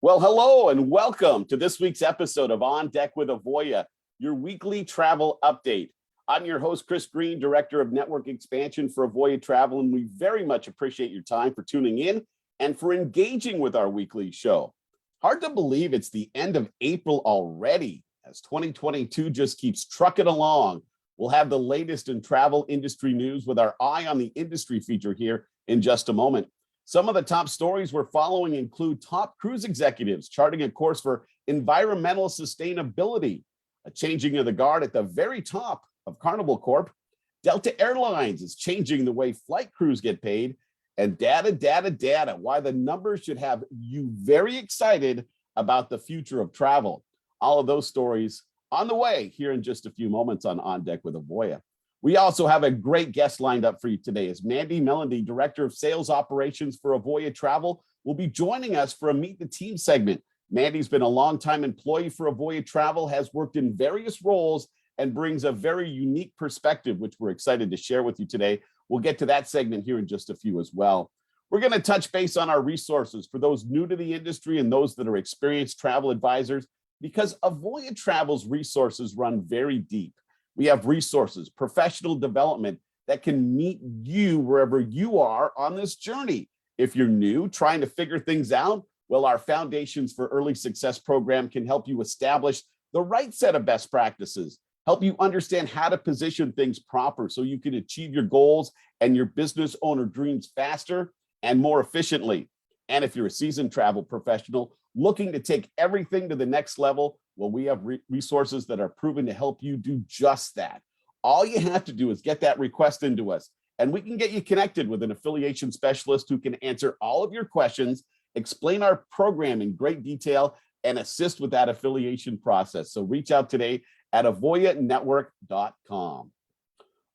Well, hello and welcome to this week's episode of On Deck with Avoya, your weekly travel update. I'm your host, Chris Green, Director of Network Expansion for Avoya Travel, and we very much appreciate your time for tuning in and for engaging with our weekly show. Hard to believe it's the end of April already, as 2022 just keeps trucking along. We'll have the latest in travel industry news with our Eye on the Industry feature here in just a moment. Some of the top stories we're following include top cruise executives charting a course for environmental sustainability, a changing of the guard at the very top of Carnival Corp. Delta Airlines is changing the way flight crews get paid, and data, why the numbers should have you very excited about the future of travel. All of those stories on the way here in just a few moments on Deck with Avoya. We also have a great guest lined up for you today, as Mandy Melendy, Director of Sales Operations for Avoya Travel, will be joining us for a Meet the Team segment. Mandy's been a longtime employee for Avoya Travel, has worked in various roles, and brings a very unique perspective, which we're excited to share with you today. We'll get to that segment here in just a few as well. We're going to touch base on our resources for those new to the industry and those that are experienced travel advisors, because Avoya Travel's resources run very deep. We have resources, professional development that can meet you wherever you are on this journey. If you're new, trying to figure things out, well, our Foundations for Early Success program can help you establish the right set of best practices, help you understand how to position things proper so you can achieve your goals and your business owner dreams faster and more efficiently. And if you're a seasoned travel professional looking to take everything to the next level, well, we have resources that are proven to help you do just that. All you have to do is get that request into us, and we can get you connected with an affiliation specialist who can answer all of your questions, explain our program in great detail, and assist with that affiliation process. So reach out today at avoyanetwork.com.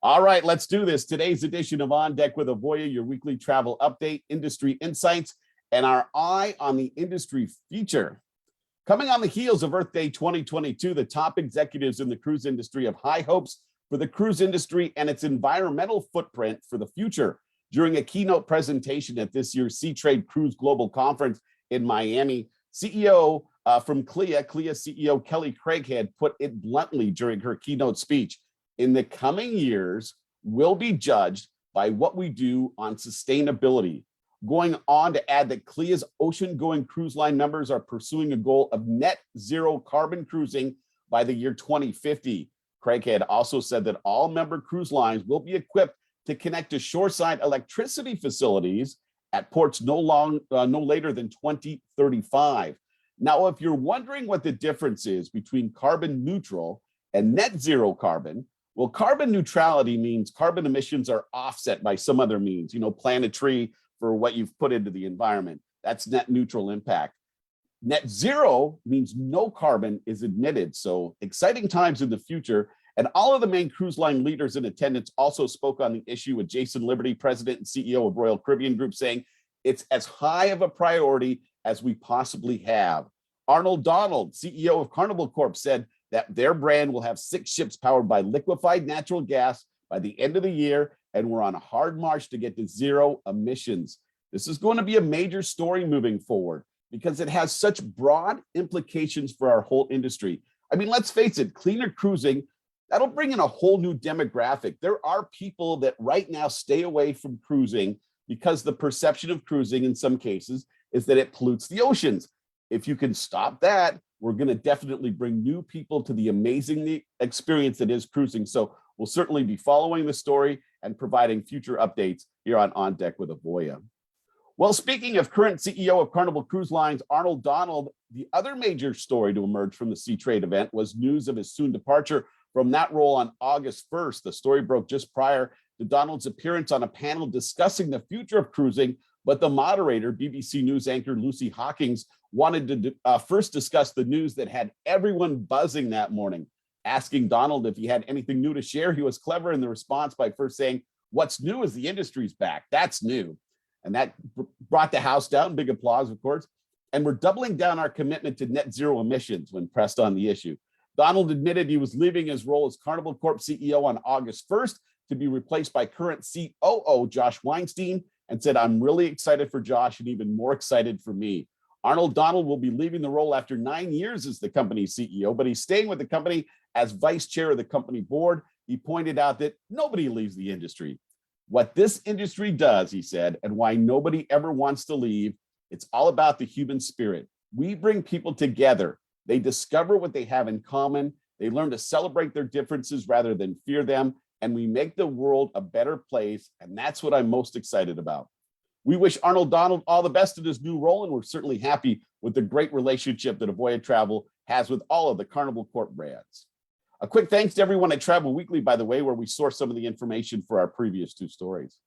All right, let's do this. Today's edition of On Deck with Avoya, your weekly travel update, industry insights, and our Eye on the Industry feature. Coming on the heels of Earth Day 2022, the top executives in the cruise industry have high hopes for the cruise industry and its environmental footprint for the future. During a keynote presentation at this year's Sea Trade Cruise Global Conference in Miami, CEO from CLIA CEO Kelly Craighead put it bluntly during her keynote speech. In the coming years, we'll be judged by what we do on sustainability. Going on to add that CLIA's ocean-going cruise line members are pursuing a goal of net zero carbon cruising by the year 2050. Craighead also said that all member cruise lines will be equipped to connect to shoreside electricity facilities at ports no later than 2035. Now, if you're wondering what the difference is between carbon neutral and net zero carbon, well, carbon neutrality means carbon emissions are offset by some other means, plant a tree for what you've put into the environment. That's net neutral impact. Net zero means no carbon is emitted. So exciting times in the future. And all of the main cruise line leaders in attendance also spoke on the issue, with Jason Liberty, President and CEO of Royal Caribbean Group, saying it's as high of a priority as we possibly have. Arnold Donald, CEO of Carnival Corp, said that their brand will have 6 ships powered by liquefied natural gas by the end of the year, and we're on a hard march to get to zero emissions. This is going to be a major story moving forward because it has such broad implications for our whole industry. I mean, let's face it, cleaner cruising, that'll bring in a whole new demographic. There are people that right now stay away from cruising because the perception of cruising in some cases is that it pollutes the oceans. If you can stop that, we're going to definitely bring new people to the amazing experience that is cruising. So we'll certainly be following the story and providing future updates here on Deck with Avoya. Well, speaking of current CEO of Carnival Cruise Lines, Arnold Donald, the other major story to emerge from the Sea Trade event was news of his soon departure from that role on August 1st. The story broke just prior to Donald's appearance on a panel discussing the future of cruising, but the moderator, BBC News anchor Lucy Hawkins, wanted to first discuss the news that had everyone buzzing that morning. Asking Donald if he had anything new to share, he was clever in the response by first saying, "What's new is the industry's back. That's new." And that brought the house down. Big applause, of course. And we're doubling down our commitment to net zero emissions when pressed on the issue. Donald admitted he was leaving his role as Carnival Corp CEO on August 1st to be replaced by current COO Josh Weinstein, and said, "I'm really excited for Josh and even more excited for me." Arnold Donald will be leaving the role after 9 years as the company's CEO, but he's staying with the company as vice chair of the company board. He pointed out that nobody leaves the industry. What this industry does, he said, and why nobody ever wants to leave, it's all about the human spirit. We bring people together. They discover what they have in common. They learn to celebrate their differences rather than fear them. And we make the world a better place. And that's what I'm most excited about. We wish Arnold Donald all the best in his new role. And we're certainly happy with the great relationship that Avoya Travel has with all of the Carnival Corp brands. A quick thanks to everyone at Travel Weekly, by the way, where we source some of the information for our previous 2 stories.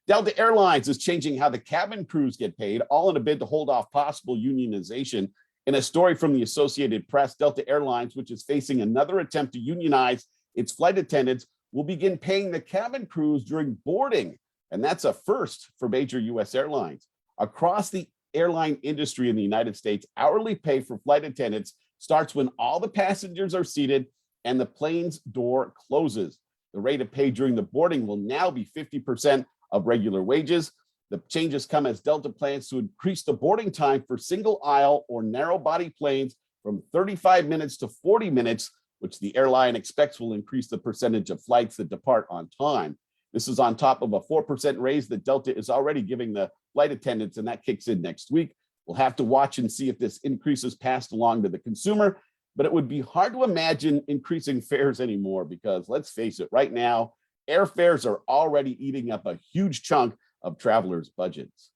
Delta Airlines is changing how the cabin crews get paid, all in a bid to hold off possible unionization. In a story from the Associated Press, Delta Airlines, which is facing another attempt to unionize its flight attendants, will begin paying the cabin crews during boarding. And that's a first for major US airlines. Across the airline industry in the United States, hourly pay for flight attendants starts when all the passengers are seated and the plane's door closes. The rate of pay during the boarding will now be 50% of regular wages. The changes come as Delta plans to increase the boarding time for single aisle or narrow body planes from 35 minutes to 40 minutes, which the airline expects will increase the percentage of flights that depart on time. This is on top of a 4% raise that Delta is already giving the flight attendants, and that kicks in next week. We'll have to watch and see if this increase is passed along to the consumer, but it would be hard to imagine increasing fares anymore because let's face it, right now, airfares are already eating up a huge chunk of travelers' budgets.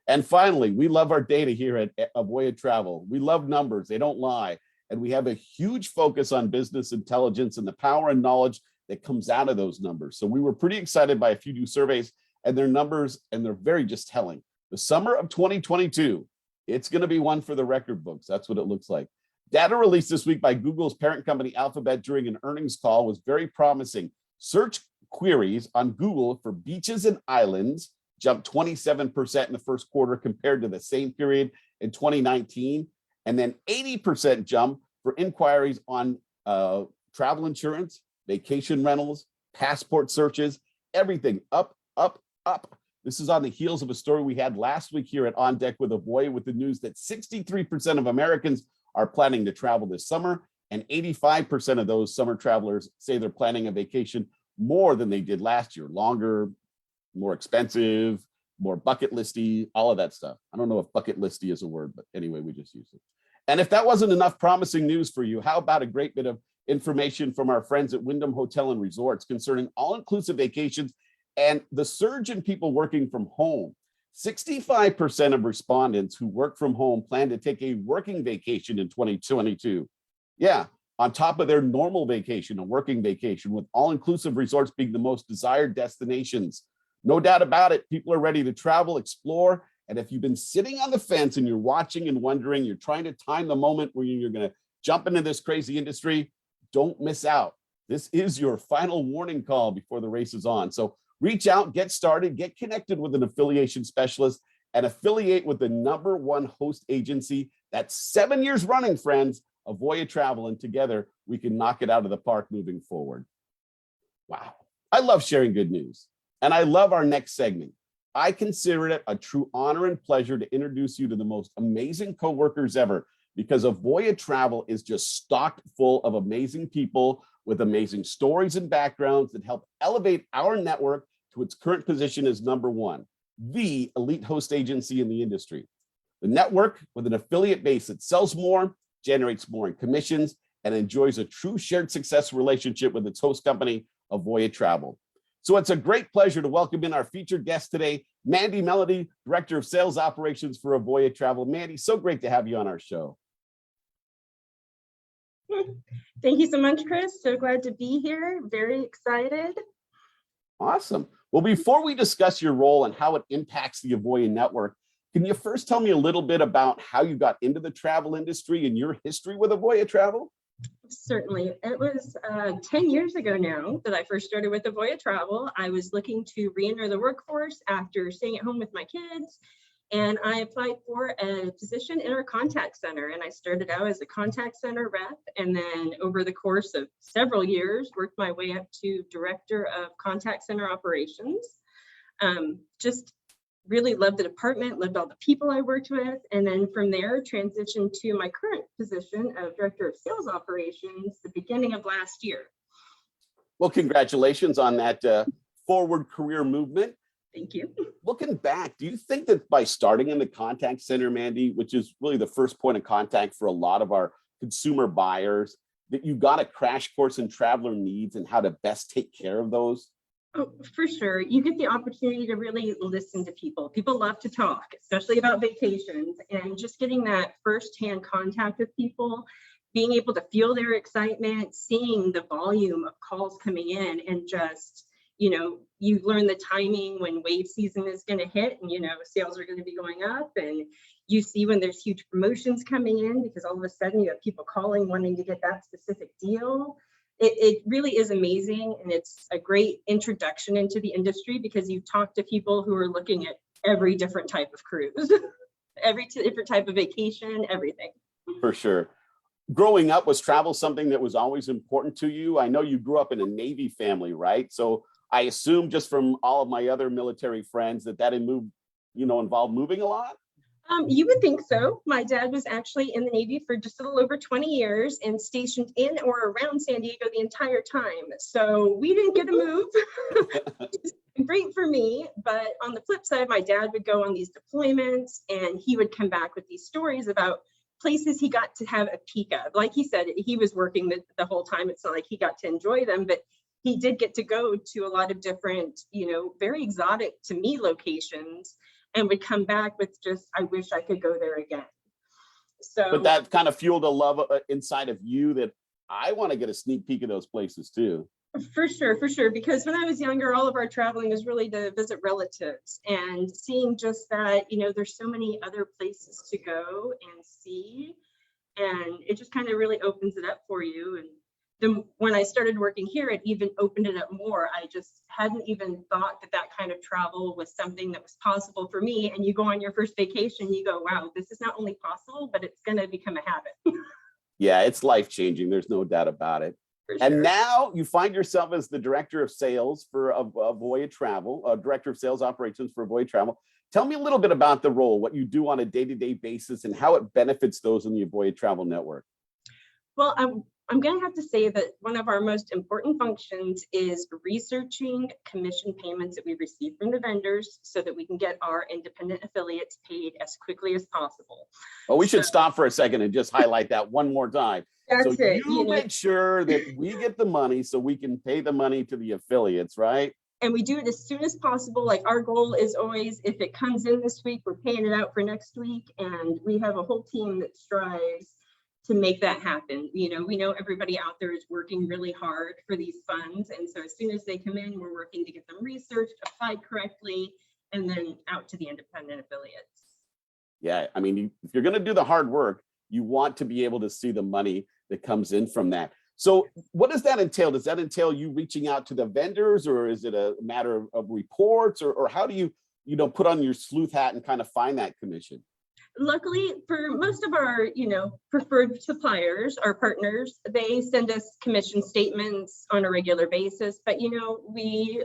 And finally, we love our data here at Avoya Travel. We love numbers, they don't lie. And we have a huge focus on business intelligence and the power and knowledge that comes out of those numbers. So we were pretty excited by a few new surveys and their numbers, and they're very just telling. The summer of 2022, it's going to be one for the record books. That's what it looks like. Data released this week by Google's parent company Alphabet during an earnings call was very promising. Search queries on Google for beaches and islands jumped 27% in the first quarter compared to the same period in 2019. And then 80% jump for inquiries on travel insurance, vacation rentals, passport searches, everything up, up, up. This is on the heels of a story we had last week here at On Deck with Avoya with the news that 63% of Americans are planning to travel this summer, and 85% of those summer travelers say they're planning a vacation more than they did last year, longer, more expensive, more bucket listy, all of that stuff. I don't know if bucket listy is a word, but anyway, we just use it. And if that wasn't enough promising news for you, how about a great bit of information from our friends at Wyndham Hotel and Resorts concerning all-inclusive vacations and the surge in people working from home. 65% of respondents who work from home plan to take a working vacation in 2022. Yeah, on top of their normal vacation, a working vacation, with all-inclusive resorts being the most desired destinations. No doubt about it, people are ready to travel, explore, and if you've been sitting on the fence and you're watching and wondering, you're trying to time the moment where you're going to jump into this crazy industry, don't miss out. This is your final warning call before the race is on. So reach out, get started, get connected with an affiliation specialist, and affiliate with the #1 host agency. That's 7 years running, friends, Avoya Travel, and together we can knock it out of the park moving forward. Wow. I love sharing good news, and I love our next segment. I consider it a true honor and pleasure to introduce you to the most amazing coworkers ever, because Avoya Travel is just stocked full of amazing people with amazing stories and backgrounds that help elevate our network to its current position as #1, the elite host agency in the industry. The network with an affiliate base that sells more, generates more in commissions, and enjoys a true shared success relationship with its host company, Avoya Travel. So it's a great pleasure to welcome in our featured guest today, Mandy Melendy, Director of Sales Operations for Avoya Travel. Mandy, so great to have you on our show. Thank you so much, Chris. So glad to be here. Very excited. Awesome. Well, before we discuss your role and how it impacts the Avoya network, can you first tell me a little bit about how you got into the travel industry and your history with Avoya Travel? Certainly. It was 10 years ago now that I first started with Avoya Travel. I was looking to re-enter the workforce after staying at home with my kids, and I applied for a position in our contact center. And I started out as a contact center rep, and then over the course of several years, worked my way up to Director of Contact Center Operations. Just really loved the department, loved all the people I worked with. And then from there, transitioned to my current position of Director of Sales Operations the beginning of last year. Well, congratulations on that forward career movement. Thank you. Looking back, do you think that by starting in the contact center, Mandy, which is really the first point of contact for a lot of our consumer buyers, that you got a crash course in traveler needs and how to best take care of those? Oh, for sure. You get the opportunity to really listen to people. People love to talk, especially about vacations, and just getting that firsthand contact with people, being able to feel their excitement, seeing the volume of calls coming in, and just, you learn the timing when wave season is going to hit, and, sales are going to be going up, and you see when there's huge promotions coming in because all of a sudden you have people calling wanting to get that specific deal. It really is amazing, and it's a great introduction into the industry because you talk to people who are looking at every different type of cruise, every different type of vacation, everything. For sure. Growing up, was travel something that was always important to you? I know you grew up in a Navy family, right? So I assume just from all of my other military friends that involved moving a lot? You would think so. My dad was actually in the Navy for just a little over 20 years and stationed in or around San Diego the entire time. So we didn't get to move. It's great for me. But on the flip side, my dad would go on these deployments and he would come back with these stories about places he got to have a peek of. Like he said, he was working the whole time. It's not like he got to enjoy them, but he did get to go to a lot of different, very exotic to me locations, and would come back with just, I wish I could go there again. So, but that kind of fueled a love inside of you that I want to get a sneak peek of those places too. For sure. Because when I was younger, all of our traveling was really to visit relatives, and seeing just that, there's so many other places to go and see, and it just kind of really opens it up for you. And then when I started working here, it even opened it up more. I just hadn't even thought that kind of travel was something that was possible for me. And you go on your first vacation, you go, wow, this is not only possible, but it's going to become a habit. Yeah, it's life-changing. There's no doubt about it. For And sure. now you find yourself as the director of sales for Avoya Travel, director of sales operations for Avoya Travel. Tell me a little bit about the role, what you do on a day-to-day basis, and how it benefits those in the Avoya Travel network. Well, I'm going to have to say that one of our most important functions is researching commission payments that we receive from the vendors so that we can get our independent affiliates paid as quickly as possible. Oh, we should stop for a second and just highlight that one more time. That's so it. You make sure that we get the money so we can pay the money to the affiliates, right? And we do it as soon as possible. Like, our goal is always, if it comes in this week, we're paying it out for next week. And we have a whole team that strives to make that happen. We know everybody out there is working really hard for these funds. And so as soon as they come in, we're working to get them researched, applied correctly, and then out to the independent affiliates. Yeah, I mean, if you're going to do the hard work, you want to be able to see the money that comes in from that. So what does that entail? Does that entail you reaching out to the vendors, or is it a matter of reports, or how do you put on your sleuth hat and kind of find that commission? Luckily, for most of our, preferred suppliers, our partners, they send us commission statements on a regular basis. But, we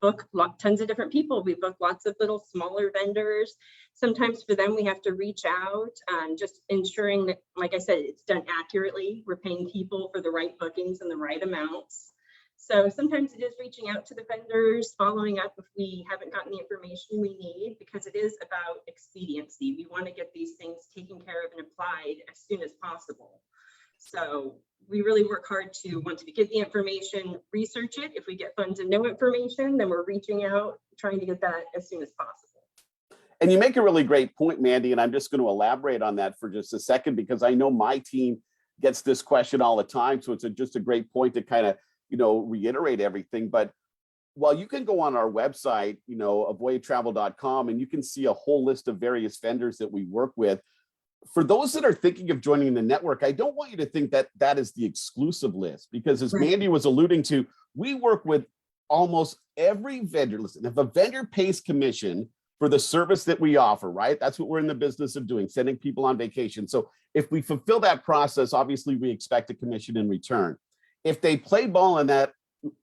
book tons of different people. We book lots of little smaller vendors. Sometimes for them, we have to reach out, just ensuring that, like I said, it's done accurately. We're paying people for the right bookings and the right amounts. So sometimes it is reaching out to the vendors, following up if we haven't gotten the information we need, because it is about expediency. We want to get these things taken care of and applied as soon as possible. So we really work hard to, once we get the information, research it. If we get funds and no information, then we're reaching out, trying to get that as soon as possible. And you make a really great point, Mandy, and I'm just going to elaborate on that for just a second, because I know my team gets this question all the time. So it's just a great point to kind of reiterate everything. But while you can go on our website, avoyatravel.com, and you can see a whole list of various vendors that we work with. For those that are thinking of joining the network, I don't want you to think that that is the exclusive list, because as Mandy was alluding to, we work with almost every vendor. Listen, if a vendor pays commission for the service that we offer, right? That's what we're in the business of doing, sending people on vacation. So if we fulfill that process, obviously we expect a commission in return. If they play ball in that,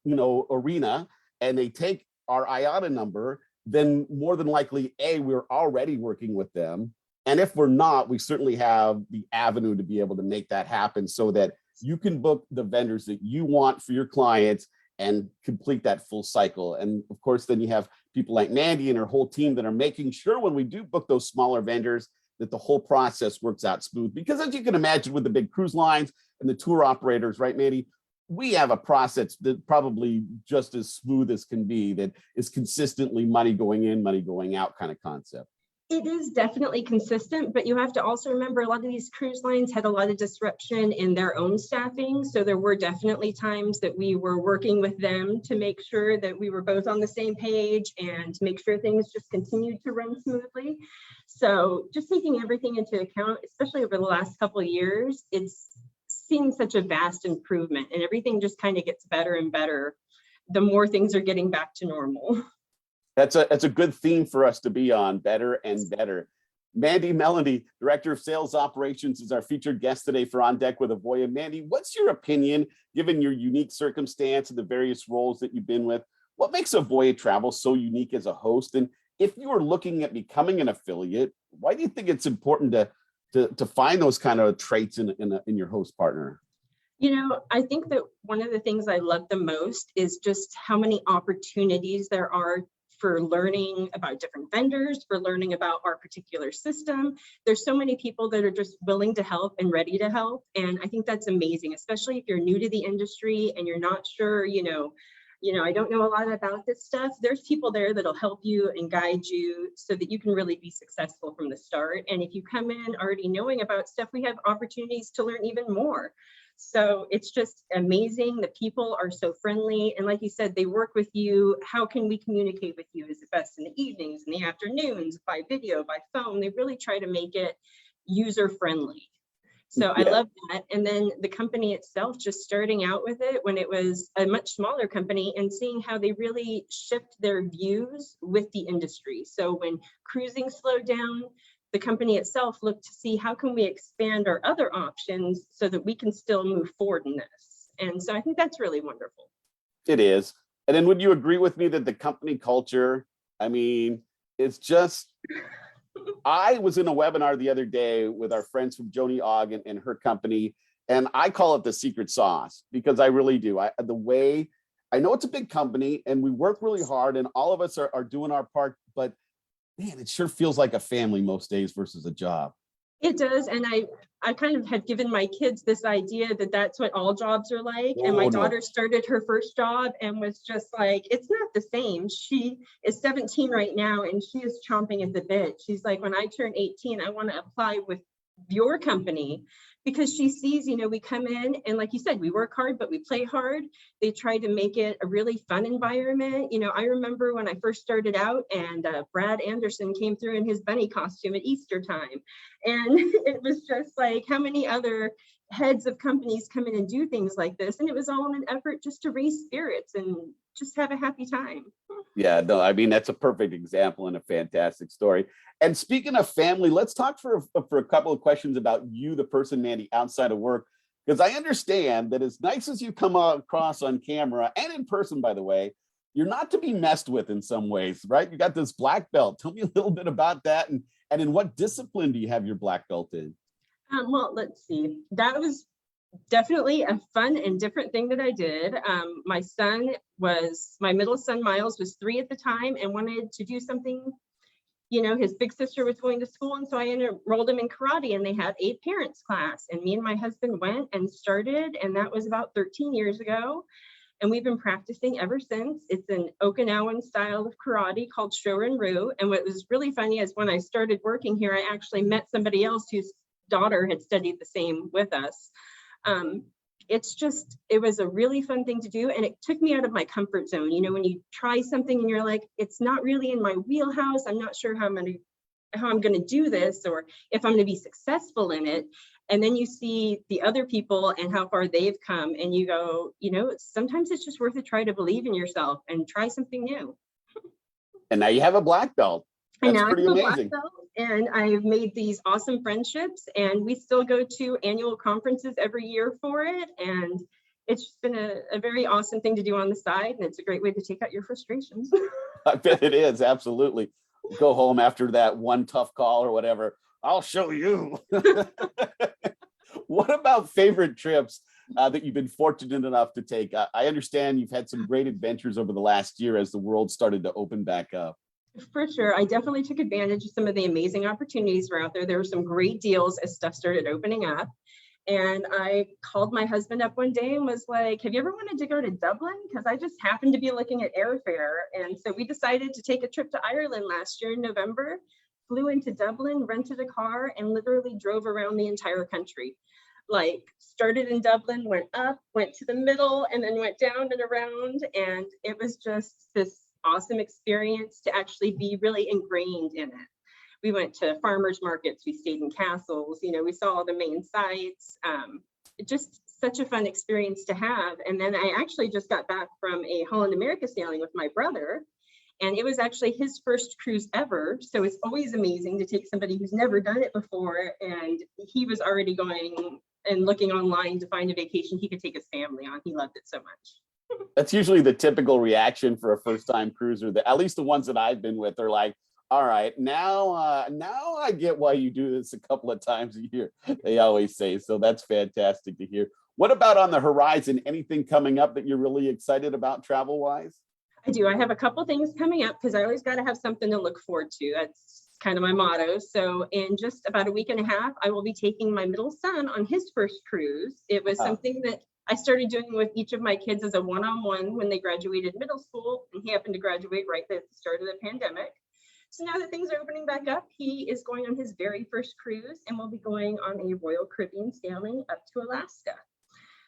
arena, and they take our IATA number then more than likely, we're already working with them. And if we're not, we certainly have the avenue to be able to make that happen so that you can book the vendors that you want for your clients and complete that full cycle. And of course, then you have people like Mandy and her whole team that are making sure when we do book those smaller vendors that the whole process works out smooth. Because as you can imagine with the big cruise lines and the tour operators, right, Mandy, we have a process that probably just as smooth as can be, that is consistently money going in, money going out kind of concept. It is definitely consistent, but you have to also remember a lot of these cruise lines had a lot of disruption in their own staffing. So there were definitely times that we were working with them to make sure that we were both on the same page and to make sure things just continued to run smoothly. So just taking everything into account, especially over the last couple of years, it's seen such a vast improvement, and everything just kind of gets better and better the more things are getting back to normal. That's a good theme for us to be on, better and better. Mandy Melendy, Director of Sales Operations, is our featured guest today for On Deck with Avoya. Mandy, what's your opinion, given your unique circumstance and the various roles that you've been with? What makes Avoya Travel so unique as a host? And if you were looking at becoming an affiliate, why do you think it's important to find those kind of traits in your host partner? You know, I think that one of the things I love the most is just how many opportunities there are for learning about different vendors, for learning about our particular system. There's so many people that are just willing to help and ready to help. And I think that's amazing, especially if you're new to the industry and you're not sure, I don't know a lot about this stuff. There's people there that'll help you and guide you so that you can really be successful from the start. And if you come in already knowing about stuff, we have opportunities to learn even more. So it's just amazing. The people are so friendly. And like you said, they work with you. How can we communicate with you? Is it best in the evenings, in the afternoons, by video, by phone? They really try to make it user friendly. So I love that. And then the company itself, just starting out with it when it was a much smaller company and seeing how they really shift their views with the industry. So when cruising slowed down, the company itself looked to see how can we expand our other options so that we can still move forward in this. And so I think that's really wonderful. It is. And then would you agree with me that the company culture, I mean, it's just, I was in a webinar the other day with our friends from Joni Ogg and her company, and I call it the secret sauce because I really do. The way, I know it's a big company and we work really hard and all of us are doing our part, but man, it sure feels like a family most days versus a job. It does. And I kind of have given my kids this idea that that's what all jobs are like. And my daughter started her first job and was just like, it's not the same. She is 17 right now and she is chomping at the bit. She's like, when I turn 18, I want to apply with your company, because she sees, we come in and like you said, we work hard, but we play hard. They try to make it a really fun environment. I remember when I first started out and Brad Anderson came through in his bunny costume at Easter time. And it was just like, how many other heads of companies come in and do things like this? And it was all in an effort just to raise spirits and just have a happy time. Yeah, no, I mean, that's a perfect example and a fantastic story. And speaking of family, let's talk for a couple of questions about you, the person, Mandy, outside of work, because I understand that as nice as you come across on camera and in person, by the way, you're not to be messed with in some ways, right? You got this black belt. Tell me a little bit about that. And in what discipline do you have your black belt in? Well, let's see. That was definitely a fun and different thing that I did. My middle son, Miles, was 3 at the time and wanted to do something. His big sister was going to school. And so I enrolled him in karate and they had a parents class. And me and my husband went and started. And that was about 13 years ago. And we've been practicing ever since. It's an Okinawan style of karate called Shorin-ryu. And what was really funny is when I started working here, I actually met somebody else whose daughter had studied the same with us. It was a really fun thing to do. And it took me out of my comfort zone. When you try something and you're like, it's not really in my wheelhouse. I'm not sure how I'm going to do this or if I'm going to be successful in it. And then you see the other people and how far they've come and you go, sometimes it's just worth a try to believe in yourself and try something new. And now you have a black belt. That's pretty amazing. And I've made these awesome friendships and we still go to annual conferences every year for it. And it's been a very awesome thing to do on the side, and it's a great way to take out your frustrations. I bet it is. Absolutely. Go home after that one tough call or whatever. I'll show you. What about favorite trips that you've been fortunate enough to take? I understand you've had some great adventures over the last year as the world started to open back up. For sure. I definitely took advantage of some of the amazing opportunities were out there. There were some great deals as stuff started opening up. And I called my husband up one day and was like, have you ever wanted to go to Dublin? Because I just happened to be looking at airfare. And so we decided to take a trip to Ireland last year in November, flew into Dublin, rented a car, and literally drove around the entire country. Like started in Dublin, went up, went to the middle, and then went down and around. And it was just this awesome experience to actually be really ingrained in it. We went to farmers markets, we stayed in castles, we saw all the main sites. Just such a fun experience to have. And then I actually just got back from a Holland America sailing with my brother, and it was actually his first cruise ever. So it's always amazing to take somebody who's never done it before, and he was already going and looking online to find a vacation he could take his family on. He loved it so much. That's usually the typical reaction for a first-time cruiser. At least the ones that I've been with are like, all right, now I get why you do this a couple of times a year, they always say. So that's fantastic to hear. What about on the horizon? Anything coming up that you're really excited about travel-wise? I do. I have a couple things coming up because I always got to have something to look forward to. That's kind of my motto. So in just about a week and a half, I will be taking my middle son on his first cruise. It was something that I started doing with each of my kids as a one-on-one when they graduated middle school, and he happened to graduate right at the start of the pandemic. So now that things are opening back up, he is going on his very first cruise, and we'll be going on a Royal Caribbean sailing up to Alaska.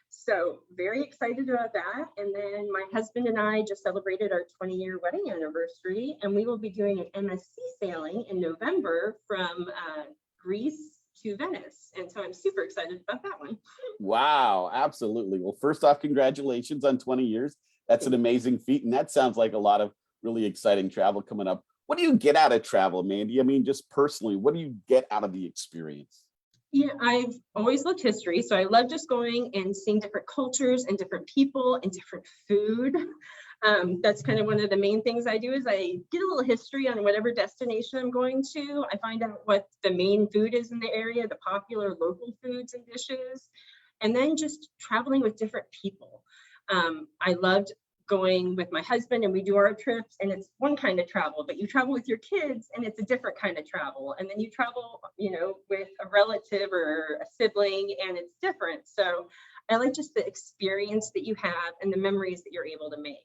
So very excited about that. And then my husband and I just celebrated our 20-year wedding anniversary, and we will be doing an MSC sailing in November from Greece to Venice. And so I'm super excited about that one. Wow, absolutely. Well, first off, congratulations on 20 years. That's an amazing feat. And that sounds like a lot of really exciting travel coming up. What do you get out of travel, Mandy? I mean, just personally, what do you get out of the experience? Yeah, I've always loved history. So I love just going and seeing different cultures and different people and different food. That's kind of one of the main things I do is I get a little history on whatever destination I'm going to. I find out what the main food is in the area, the popular local foods and dishes, and then just traveling with different people. I loved going with my husband, and we do our trips, and it's one kind of travel, but you travel with your kids and it's a different kind of travel. And then you travel, with a relative or a sibling, and it's different. So I like just the experience that you have and the memories that you're able to make.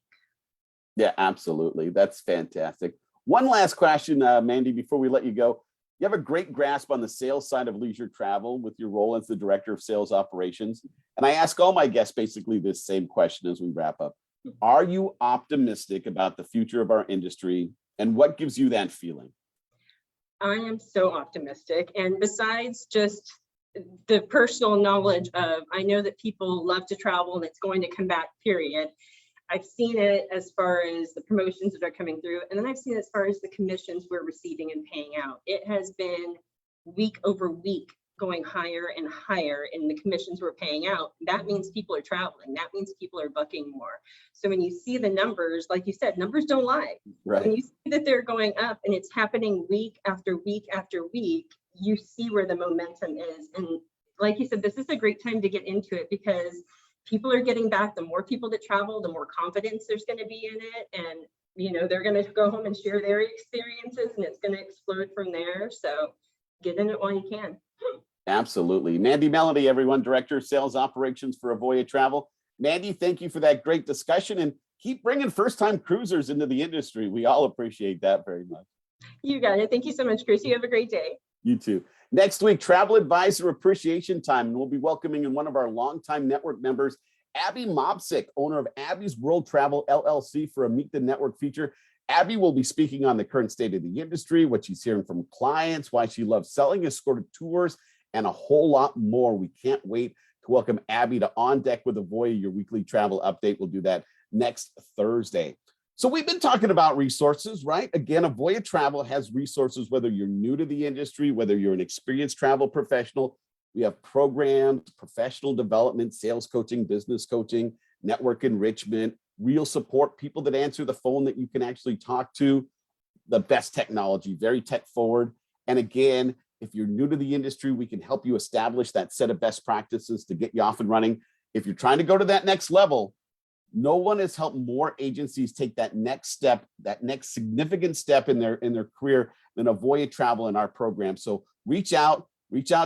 Yeah, absolutely. That's fantastic. One last question, Mandy, before we let you go. You have a great grasp on the sales side of leisure travel with your role as the director of sales operations. And I ask all my guests basically this same question as we wrap up. Are you optimistic about the future of our industry, and what gives you that feeling? I am so optimistic. And besides just the personal knowledge of, I know that people love to travel and it's going to come back, period. I've seen it as far as the promotions that are coming through, and then I've seen it as far as the commissions we're receiving and paying out. It has been week over week going higher and higher in the commissions we're paying out. That means people are traveling. That means people are booking more. So when you see the numbers, like you said, numbers don't lie. Right. When you see that they're going up and it's happening week after week after week, you see where the momentum is. And like you said, this is a great time to get into it because people are getting back. The more people that travel, the more confidence there's going to be in it. And, they're going to go home and share their experiences, and it's going to explode from there. So get in it while you can. Absolutely. Mandy Melendy, everyone, Director of Sales Operations for Avoya Travel. Mandy, thank you for that great discussion, and keep bringing first-time cruisers into the industry. We all appreciate that very much. You got it. Thank you so much, Chris. You have a great day. You too. Next week, Travel Advisor Appreciation Time, and we'll be welcoming in one of our longtime network members, Abby Mobsick, owner of Abby's World Travel LLC, for a Meet the Network feature. Abby will be speaking on the current state of the industry, what she's hearing from clients, why she loves selling escorted tours, and a whole lot more. We can't wait to welcome Abby to On Deck with Avoya, your weekly travel update. We'll do that next Thursday. So we've been talking about resources, right? Again, Avoya Travel has resources, whether you're new to the industry, whether you're an experienced travel professional. We have programs, professional development, sales coaching, business coaching, network enrichment, real support, people that answer the phone that you can actually talk to, the best technology, very tech forward. And again, if you're new to the industry, we can help you establish that set of best practices to get you off and running. If you're trying to go to that next level, no one has helped more agencies take that next step, that next significant step in their career than Avoya Travel in our program. So reach out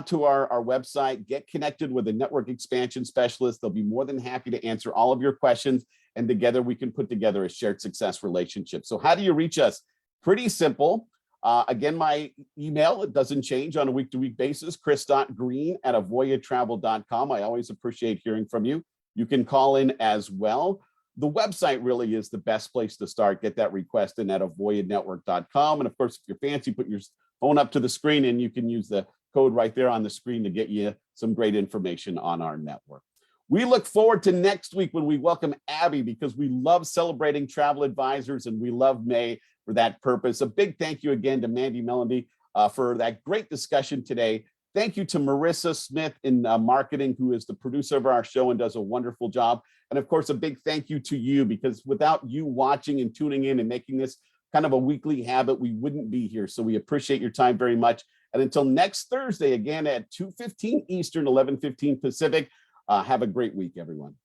to our website, get connected with a network expansion specialist. They'll be more than happy to answer all of your questions. And together we can put together a shared success relationship. So how do you reach us? Pretty simple. Again, my email, it doesn't change on a week-to-week basis, chris.green@avoyatravel.com. I always appreciate hearing from you. You can call in as well. The website really is the best place to start. Get that request in at avoyanetwork.com. And of course, if you're fancy, put your phone up to the screen and you can use the code right there on the screen to get you some great information on our network. We look forward to next week when we welcome Abby, because we love celebrating travel advisors and we love May for that purpose. A big thank you again to Mandy Melendy for that great discussion today. Thank you to Marissa Smith in marketing, who is the producer of our show and does a wonderful job. And of course, a big thank you to you, because without you watching and tuning in and making this kind of a weekly habit, we wouldn't be here. So we appreciate your time very much. And until next Thursday, again at 2:15 Eastern, 11:15 Pacific, have a great week, everyone.